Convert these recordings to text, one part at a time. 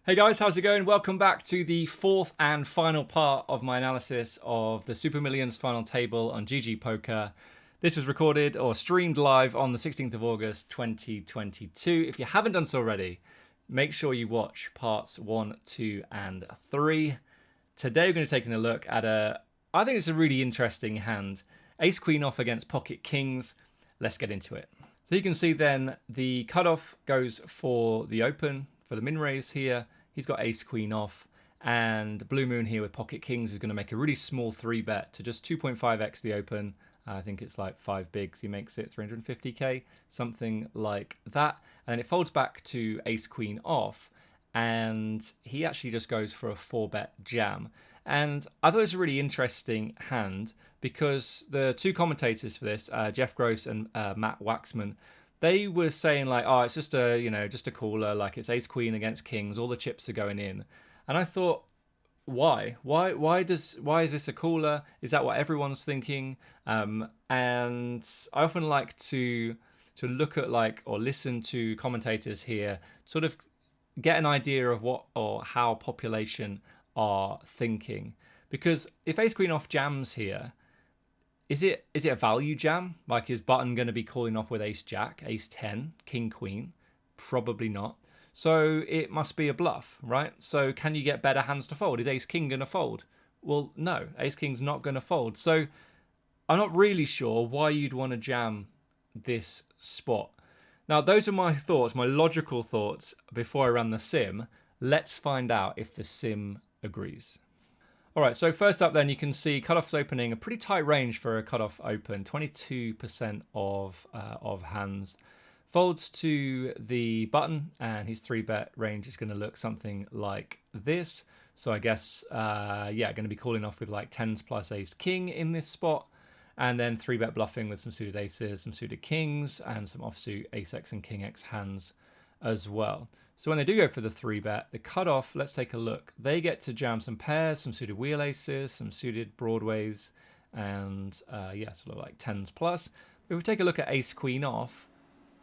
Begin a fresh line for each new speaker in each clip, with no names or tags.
Hey guys, how's it going? Welcome back to the fourth and final part of my analysis of the Super Millions final table on GG Poker. This was recorded or streamed live on the 16th of August 2022. If you haven't done so already, make sure you watch parts 1, 2, and 3. Today we're going to be taking a look at I think it's a really interesting hand. Ace Queen off against Pocket Kings. Let's get into it. So you can see then the cutoff goes for the open, for the min raise here. He's got Ace Queen off, and Blue Moon here with Pocket Kings is going to make a really small 3-bet to just 2.5x the open. I think it's like 5 bigs. He makes it 350k, something like that. And then it folds back to Ace Queen off, and he actually just goes for a 4-bet jam. And I thought it was a really interesting hand because the two commentators for this, Jeff Gross and Matt Waxman, they were saying like, oh, it's just a caller, like it's Ace Queen against Kings, all the chips are going in. And I thought, why is this a caller? Is that what everyone's thinking? And I often like to look at or listen to commentators here, sort of get an idea of what or how population are thinking. Because if Ace Queen off jams here, is it a value jam? Like, is Button going to be calling off with Ace Jack, Ace 10, King Queen? Probably not. So it must be a bluff, right? So can you get better hands to fold? Is Ace King going to fold? Well, no, Ace King's not going to fold. So I'm not really sure why you'd want to jam this spot. Now, those are my thoughts, my logical thoughts before I ran the sim. Let's find out if the sim agrees. All right, so first up then, you can see cutoff's opening a pretty tight range for a cutoff open, 22% of hands. Folds to the button, and his 3-bet range is going to look something like this. So I guess, going to be calling off with like 10s plus Ace King in this spot, and then 3-bet bluffing with some suited aces, some suited kings, and some offsuit Ace X and King X hands as well. So when they do go for the 3-bet, the cutoff, let's take a look. They get to jam some pairs, some suited wheel aces, some suited broadways, and sort of like 10s plus. If we take a look at Ace Queen off,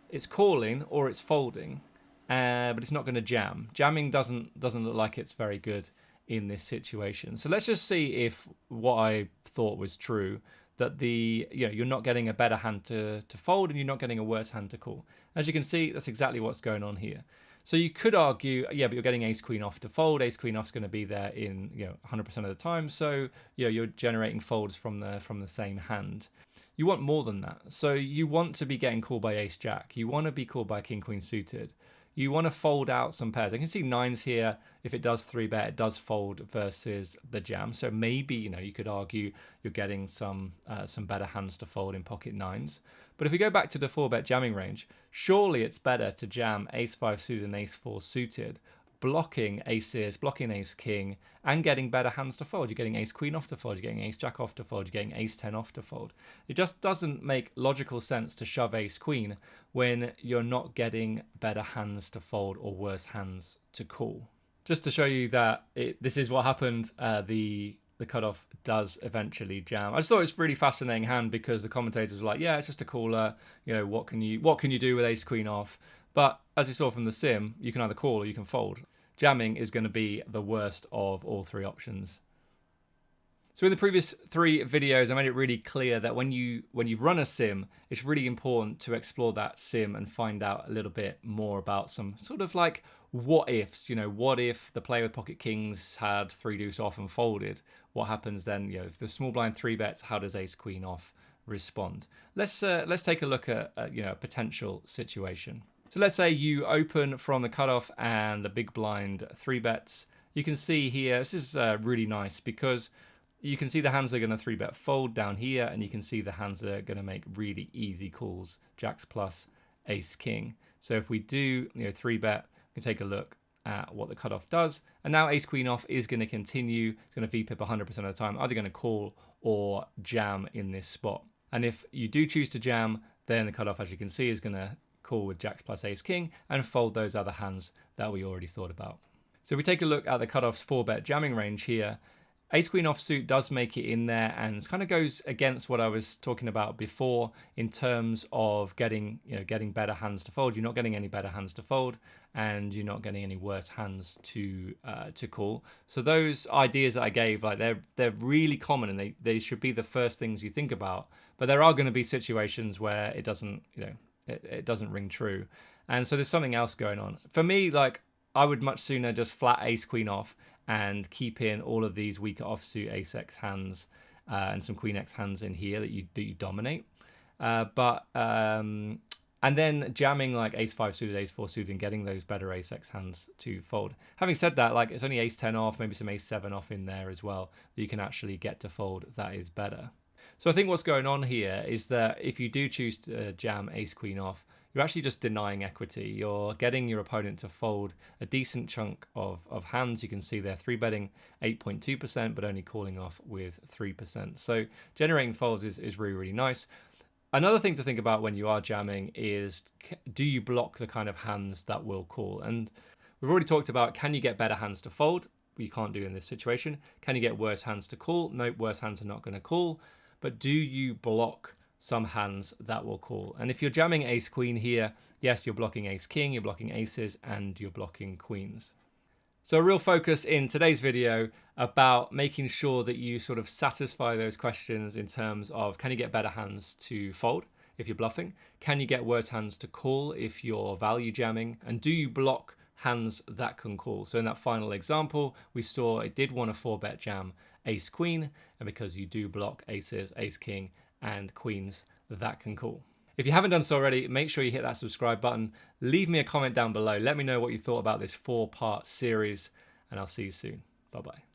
it's calling or it's folding, but it's not going to jam. Jamming doesn't look like it's very good in this situation. So let's just see if what I thought was true, that you're not getting a better hand to fold and you're not getting a worse hand to call. As you can see, that's exactly what's going on here. So you could argue, yeah, but you're getting Ace Queen off to fold. Ace Queen off's going to be there in 100% of the time. So you're generating folds from the same hand. You want more than that. So you want to be getting called by Ace Jack. You want to be called by King Queen suited. You want to fold out some pairs. I can see 9s here. If it does 3-bet, it does fold versus the jam. So maybe you could argue you're getting some better hands to fold in pocket 9s. But if we go back to the 4-bet jamming range, surely it's better to jam Ace 5 suited and Ace 4 suited, blocking aces, blocking Ace King, and getting better hands to fold. You're getting Ace Queen off to fold, you're getting Ace Jack off to fold, you're getting Ace 10 off to fold. It just doesn't make logical sense to shove Ace Queen when you're not getting better hands to fold or worse hands to call. Just to show you that this is what happened, the cutoff does eventually jam. I just thought it was a really fascinating hand because the commentators were like, yeah, it's just a caller. What can you do with Ace Queen off? But as you saw from the sim, you can either call or you can fold. Jamming is going to be the worst of all three options. So in the previous 3 videos, I made it really clear that when you run a sim, it's really important to explore that sim and find out a little bit more about some sort of like what ifs. What if the player with Pocket Kings had 3-deuce off and folded? What happens then? If the small blind 3-bets, how does Ace Queen off respond? Let's take a look at a potential situation. So let's say you open from the cutoff and the big blind 3-bets. You can see here, this is really nice because you can see the hands that are going to 3-bet fold down here, and you can see the hands that are going to make really easy calls, Jacks plus Ace King. So if we do 3-bet, we can take a look at what the cutoff does. And now Ace Queen off is going to continue. It's going to VPIP 100% of the time, either going to call or jam in this spot. And if you do choose to jam, then the cutoff, as you can see, is going to call with Jacks plus Ace King and fold those other hands that we already thought about. So if we take a look at the cutoff's 4-bet jamming range here, Ace queen offsuit does make it in there, and kind of goes against what I was talking about before in terms of getting better hands to fold. You're not getting any better hands to fold, and you're not getting any worse hands to call. So those ideas that I gave, like they're really common, and they should be the first things you think about. But there are going to be situations where it doesn't it doesn't ring true, and so there's something else going on. For me, like, I would much sooner just flat ace queen off and keep in all of these weaker offsuit ace x hands and some queen x hands in here that you dominate. And then jamming like ace 5 suited, ace 4 suited, and getting those better ace x hands to fold. Having said that, like, it's only ace 10 off, maybe some ace 7 off in there as well that you can actually get to fold. That is better. So I think what's going on here is that if you do choose to jam ace queen off, you're actually just denying equity. You're getting your opponent to fold a decent chunk of hands. You can see they're 3-betting 8.2%, but only calling off with 3%. So generating folds is really, really nice. Another thing to think about when you are jamming is, do you block the kind of hands that will call? And we've already talked about, can you get better hands to fold? You can't do in this situation. Can you get worse hands to call? No, worse hands are not going to call. But do you block some hands that will call? And if you're jamming ace queen here, yes, you're blocking ace king, you're blocking aces, and you're blocking queens. So a real focus in today's video about making sure that you sort of satisfy those questions in terms of, can you get better hands to fold if you're bluffing? Can you get worse hands to call if you're value jamming? And do you block hands that can call? So in that final example, we saw it did want a 4-bet jam ace queen, and because you do block aces, ace king, and queens, that can call. If you haven't done so already, make sure you hit that subscribe button. Leave me a comment down below. Let me know what you thought about this 4-part series, and I'll see you soon. Bye-bye.